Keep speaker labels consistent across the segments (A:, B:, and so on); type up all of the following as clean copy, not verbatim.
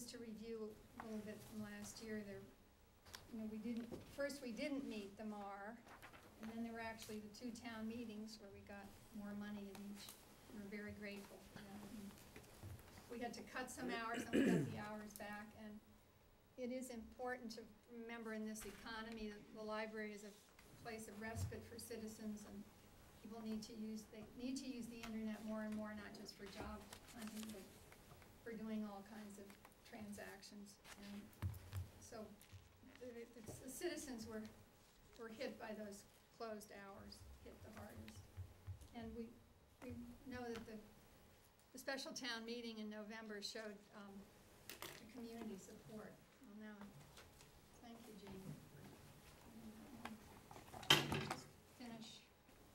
A: just to review a little bit from last year, there, you know, we didn't meet the MAR, and then there were actually the 2 town meetings where we got more money in each. We were very grateful for that. And we had to cut some hours, and we got the hours back, and it is important to remember in this economy that the library is a place of respite for citizens, and people need to use the internet more and more, not just for job hunting, but for doing all kinds of transactions. And so the citizens were hit by those closed hours, hit the hardest. And we know that the special town meeting in November showed the community support. Well, now, thank you, Jean, for doing that one. Just finish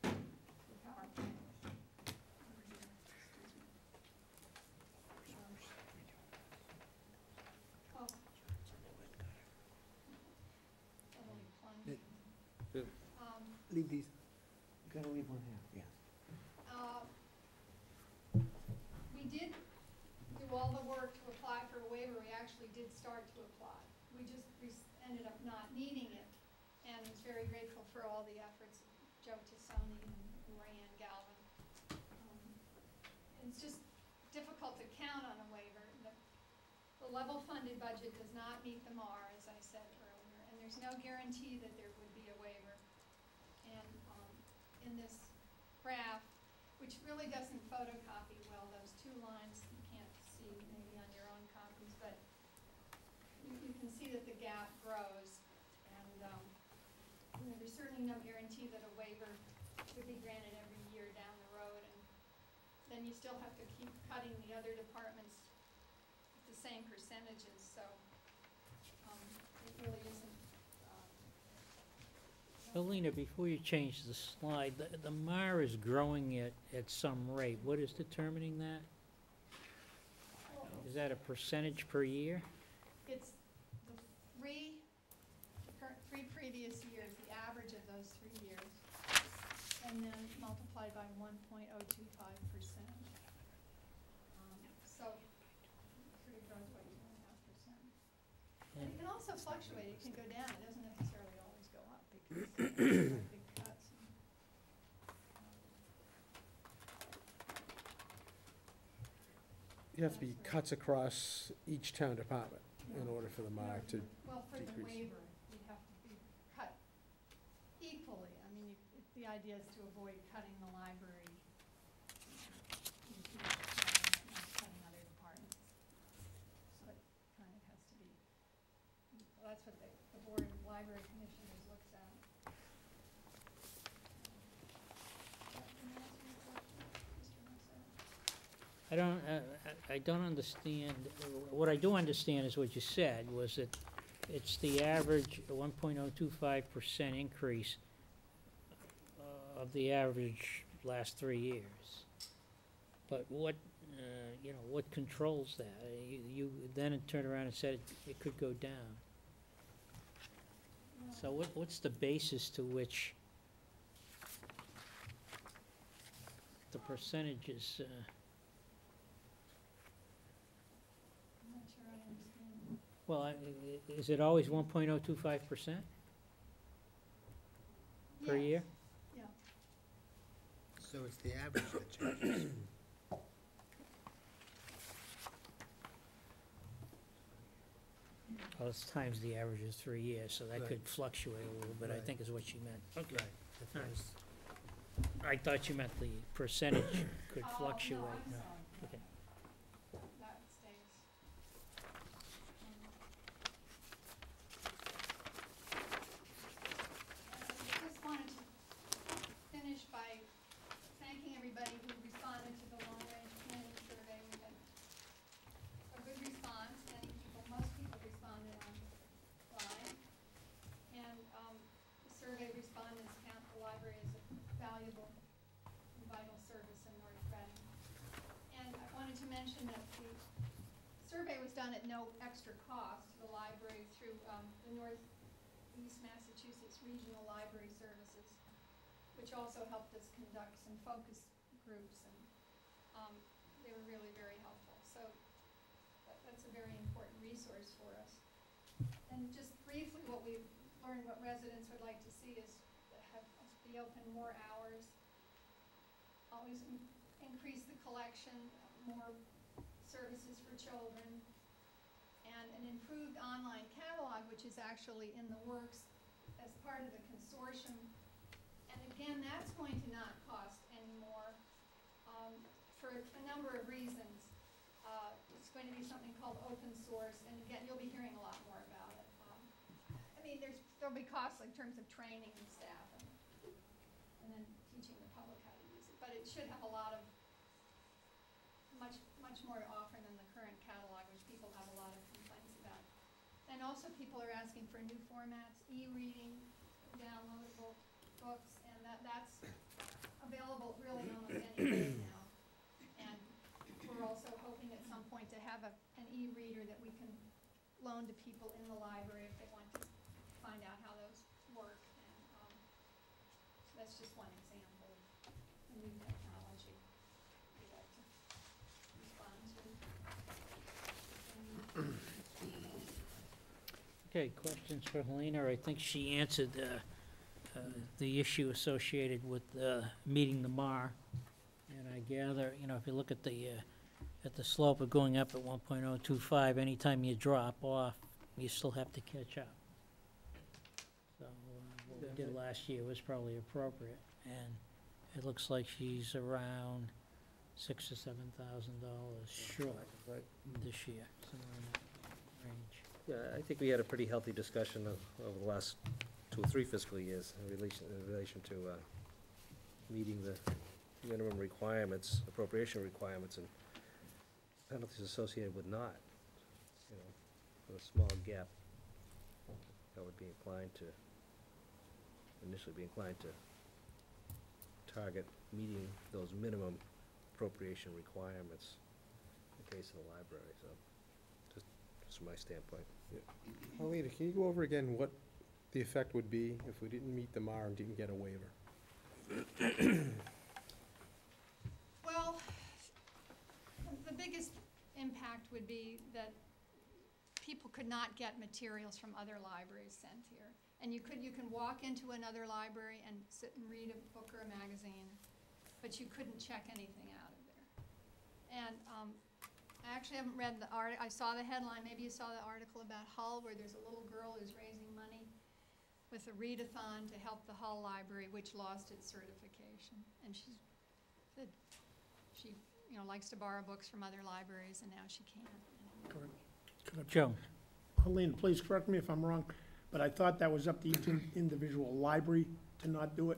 A: the PowerPoint over here. Excuse me. Oh. Totally plunging.
B: Leave these. You gotta leave one half, yeah.
A: We did do all the work to apply for a waiver. We actually did start to apply. We just ended up not needing it, and was very grateful for all the efforts of Joe Tassoni and Ryan Galvin. It's just difficult to count on a waiver. The level funded budget does not meet the MAR, as I said earlier, and there's no guarantee that there would be a waiver. And in this graph, which really doesn't photocopy well, those 2 lines you can't see maybe on your own copies, but you can see that the gap grows, and you know, there's certainly no guarantee that a waiver would be granted every year down the road, and then you still have to keep cutting the other departments at the same percentages, so it really isn't.
C: Alina, before you change the slide, the MAR is growing at some rate. What is determining that? Is that a percentage per year?
A: It's the three previous years, the average of those 3 years, and then multiplied by 1.025%. So pretty grows by 2.5%. And it can also fluctuate. It can go down. It doesn't necessarily always go up because big cuts.
B: You have to be cuts across each town department in order for the MAR to
A: Well, for the
B: decrease.
A: waiver, you'd have to be cut equally. I mean, the idea is to avoid cutting the library, not cutting other departments. So it kind of has to be, well, that's what the Board of Library Commissioners looks at. Can I ask you a question, Mr. Mercer?
C: I don't understand. What I do understand is what you said, was that it's the average 1.025% increase of the average last 3 years. But what, you know, what controls that? You then turn around and said it could go down. So what's the basis to which the percentages?
A: I'm not sure I understand.
C: Well, is it always 1.025% per year?
A: Yeah.
D: So it's the average that changes.
C: Well, it's times the average is 3 years, so that could
D: Right.
C: fluctuate a little bit, I
D: Right.
C: think is what you meant. Okay.
D: Right. If it was-
C: I thought you meant the percentage could
A: Oh,
C: fluctuate.
A: no, I'm
C: No.
A: sorry.
C: Okay.
A: That stays. I just wanted to finish by thanking everybody who responded to the long-range planning survey. We had a good response. Many people, most people responded online. And the survey respondents count the library as a valuable and vital service in North Reading. And I wanted to mention that the survey was done at no extra cost to the library through the Northeast Massachusetts Regional Library Services, which also helped us conduct some focus groups, and they were really very helpful. So that's a very important resource. hours for us. And just briefly, what we've learned, what residents would like to see is have us be open more hours, always increase the collection, more services for children, and an improved online catalog, which is actually in the works as part of the consortium. And again, that's going to not cost any more for a number of reasons. It's going to be something called open source, and again, you'll be hearing a lot more about it. I mean, there'll be costs in terms of training and staff, and then teaching the public how to use it. But it should have a lot of much more to offer than the current catalog, which people have a lot of complaints about. And also, people are asking for new formats, e-reading, downloadable books, and that's available really almost any day now. And we're also hoping at some point to have an e-reader that we can loan to people in the library if they want to find out how those work. And so that's just one example of the new technology we'd like to respond to.
C: Okay, questions for Helena? I think she answered the issue associated with meeting the MAR. And I gather, you know, if you look at the slope of going up at 1.025, anytime you drop off, you still have to catch up. So what we did last year was probably appropriate, and it looks like she's around $6,000 to $7,000 short
B: Right.
C: this year, somewhere in that range.
E: Yeah, I think we had a pretty healthy discussion over the last 2 or 3 fiscal years in relation to meeting the minimum requirements, appropriation requirements, and penalties associated with not, you know, with a small gap. I would be inclined to, initially be inclined to target meeting those minimum appropriation requirements in the case of the library, so, just from my standpoint.
B: Helena, can you go over again what the effect would be if we didn't meet the MAR and didn't get a waiver?
A: Well, the biggest impact would be that people could not get materials from other libraries sent here. And you can walk into another library and sit and read a book or a magazine, but you couldn't check anything out of there. And I actually haven't read the article. I saw the headline, maybe you saw the article about Hull, where there's a little girl who's raising money with a readathon to help the Hull Library, which lost its certification. And she said she, you know, likes to borrow books from other libraries, and now she can't anymore.
C: Joe?
F: Helene, please correct me if I'm wrong, but I thought that was up to each individual library to not do it.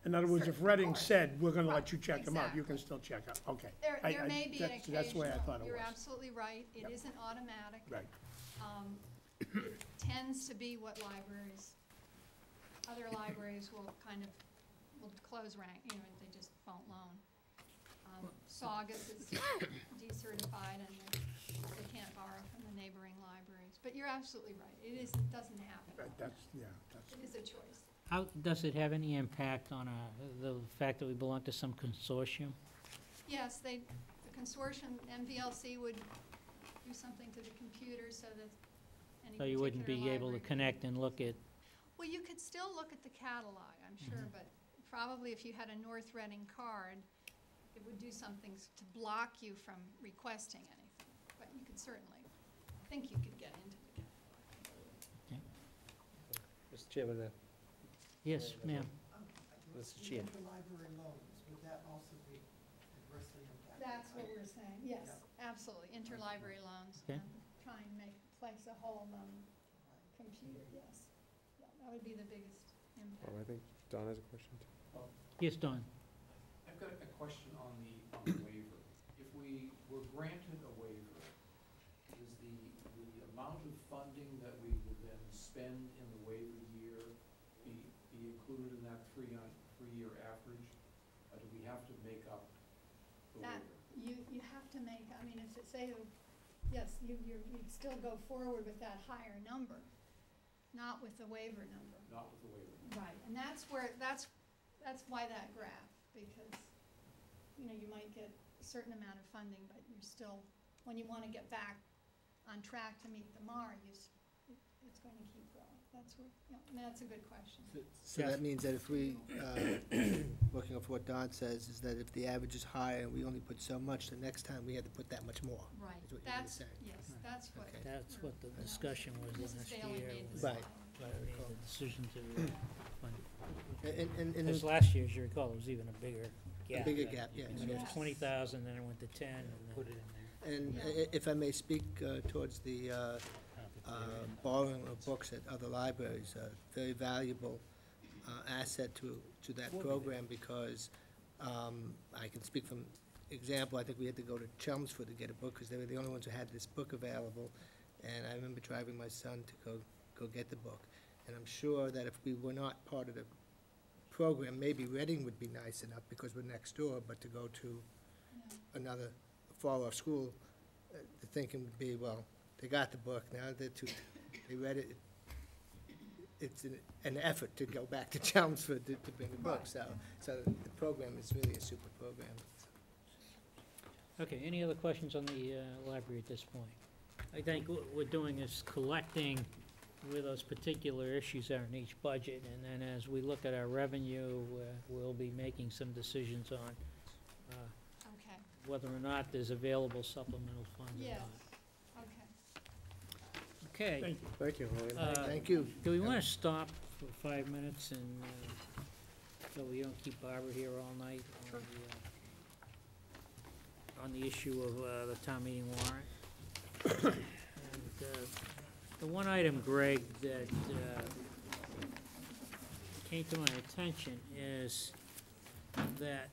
F: In other words, if
A: Of
F: Reading
A: course.
F: said, we're gonna
A: Right,
F: let you check them out, you can
A: exactly.
F: still check out, okay.
A: There may be an
F: That's the way I
A: occasional,
F: thought it
A: you're
F: was.
A: absolutely right, it
F: Yep.
A: isn't automatic.
F: Right,
A: It tends to be what other libraries will will close rank, you know, they just won't loan. Saugus is decertified and they can't borrow from the neighboring libraries. But you're absolutely right, it doesn't happen.
F: right, that's,
A: It is a choice.
C: How, does it have any impact on the fact that we belong to some consortium?
A: Yes, the consortium, MVLC would do something to the computer so that any
C: So you wouldn't
A: particular
C: be able to
A: library could-
C: connect and look at,
A: Well, you could still look at the catalog, I'm sure, but probably if you had a North Reading card, it would do something to block you from requesting anything. But you could certainly, I think you could get into the catalog.
E: Mr. Chairman,
C: yes, ma'am.
E: Mr. Chair.
G: Interlibrary loans, would that also be adversely impacted?
A: That's what we're saying, yes, absolutely, interlibrary loans,
C: Okay.
A: and try and place a whole computer, yes. Yeah, that would be the biggest impact.
B: I think Don has a question too.
C: Yes, Don?
H: I've got a question on the waiver. If we were granted a waiver, is the amount of funding that we would then spend in the waiver year be included in that three-year average? Or do we have to make up the
A: That,
H: waiver?
A: you have to make, I mean, if it say, yes, you'd still go forward with that higher number, not with the waiver number.
H: Not with the waiver.
A: Right, and that's why that graph, because, you know, you might get a certain amount of funding, but you're still, when you want to get back on track to meet the MAR, it's going to keep growing. That's what, and that's a good question.
D: So that means that if we, working off what Don says, is that if the average is higher and we only put so much, the next time we had to put that much more.
A: Right,
D: Is what you're really
A: that's,
D: saying.
A: yes, that's what.
D: Okay.
C: That's what the discussion was
A: Mrs.
C: last
A: Bailey
C: year.
A: made
C: when
A: the
D: Right.
C: we
D: Right, I
C: made
D: recall.
C: the decision to fund it.
D: And
C: Because last year, as you recall, it was even a bigger gap.
D: bigger gap, yeah.
C: So it was
A: Yes.
C: 20,000, then it went to 10, and then.
E: Put it in there.
D: And
A: Yeah.
D: if I may speak towards the borrowing of books at other libraries, a very valuable asset to that program, because I can speak from example, I think we had to go to Chelmsford to get a book, because they were the only ones who had this book available, and I remember driving my son to go get the book. And I'm sure that if we were not part of the program, maybe Reading would be nice enough, because we're next door, but to go to
A: Yeah.
D: another fall-off school, the thinking would be, well, they got the book, now they read it. It's an effort to go back to Chelmsford to bring the book,
A: Right,
D: so,
A: yeah.
D: so the program is really a super program.
C: Okay, any other questions on the library at this point? I think what we're doing is collecting where those particular issues are in each budget, and then as we look at our revenue, we'll be making some decisions on
A: Okay,
C: whether or not there's available supplemental funds or
A: yes,
C: not.
A: okay.
C: Okay,
F: Thank you.
B: Thank you, Elaine.
D: Thank you.
C: do we want to stop for 5 minutes and, so we don't keep Barbara here all night on the issue of the town meeting warrant? And, the one item, Greg, that came to my attention is that,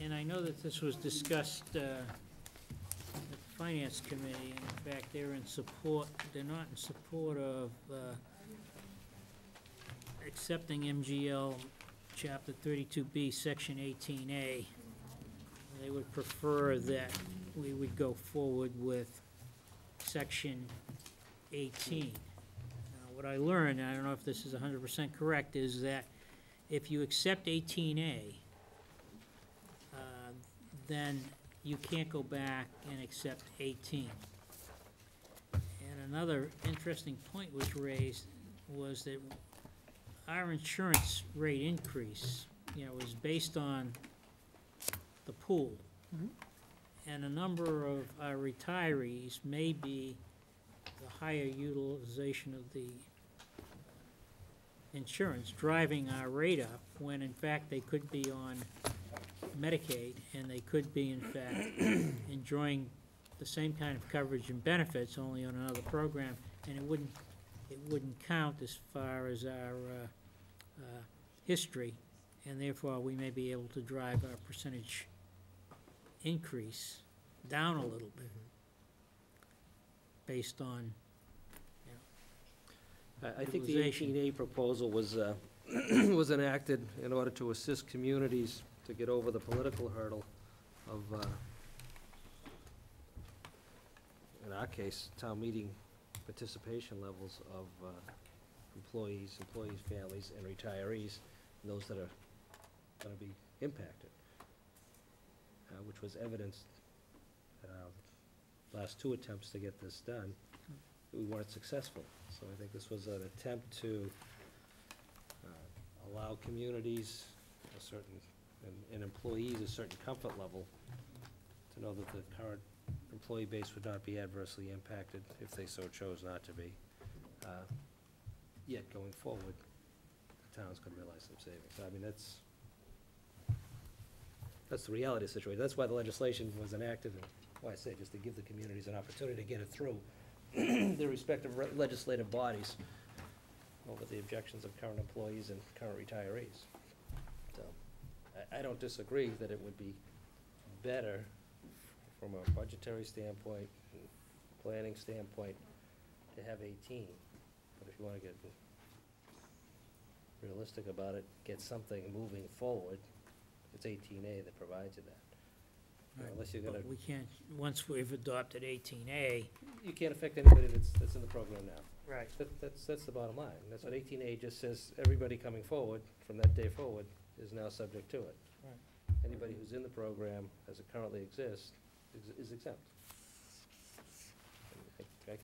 C: and I know that this was discussed at the Finance Committee, and in fact, they're not in support of accepting MGL Chapter 32B, Section 18A. They would prefer that we would go forward with Section 18. Now, what I learned, and I don't know if this is 100% correct, is that if you accept 18A, then you can't go back and accept 18. And another interesting point was raised was that our insurance rate increase, is based on the pool.
F: Mhm.
C: And a number of our retirees may be the higher utilization of the insurance driving our rate up, when in fact they could be on Medicaid, and they could be in fact enjoying the same kind of coverage and benefits, only on another program, and it wouldn't count as far as our history, and therefore we may be able to drive our percentage increase down a little bit, based on,
E: I think the
C: Utilization.
E: 18A proposal was, was enacted in order to assist communities to get over the political hurdle of, in our case, town meeting participation levels of employees, families, and retirees, and those that are gonna be impacted, which was evidenced at our last two attempts to get this done. We weren't successful. So I think this was an attempt to allow communities a certain, and employees a certain comfort level to know that the current employee base would not be adversely impacted if they so chose not to be. Yet going forward, the town's gonna realize some savings. I mean, that's the reality of the situation. That's why the legislation was enacted, and why I say, just to give the communities an opportunity to get it through their respective legislative bodies over the objections of current employees and current retirees. So, I don't disagree that it would be better from a budgetary standpoint, and planning standpoint, to have 18. But if you wanna get realistic about it, get something moving forward, it's 18A that provides you that. Unless you're gonna,
C: but we can't, once we've adopted 18A.
E: you can't affect anybody that's in the program now.
C: Right.
E: That's the bottom line. That's what 18A just says, everybody coming forward from that day forward is now subject to it.
C: Right.
E: Anybody who's in the program as it currently exists is exempt.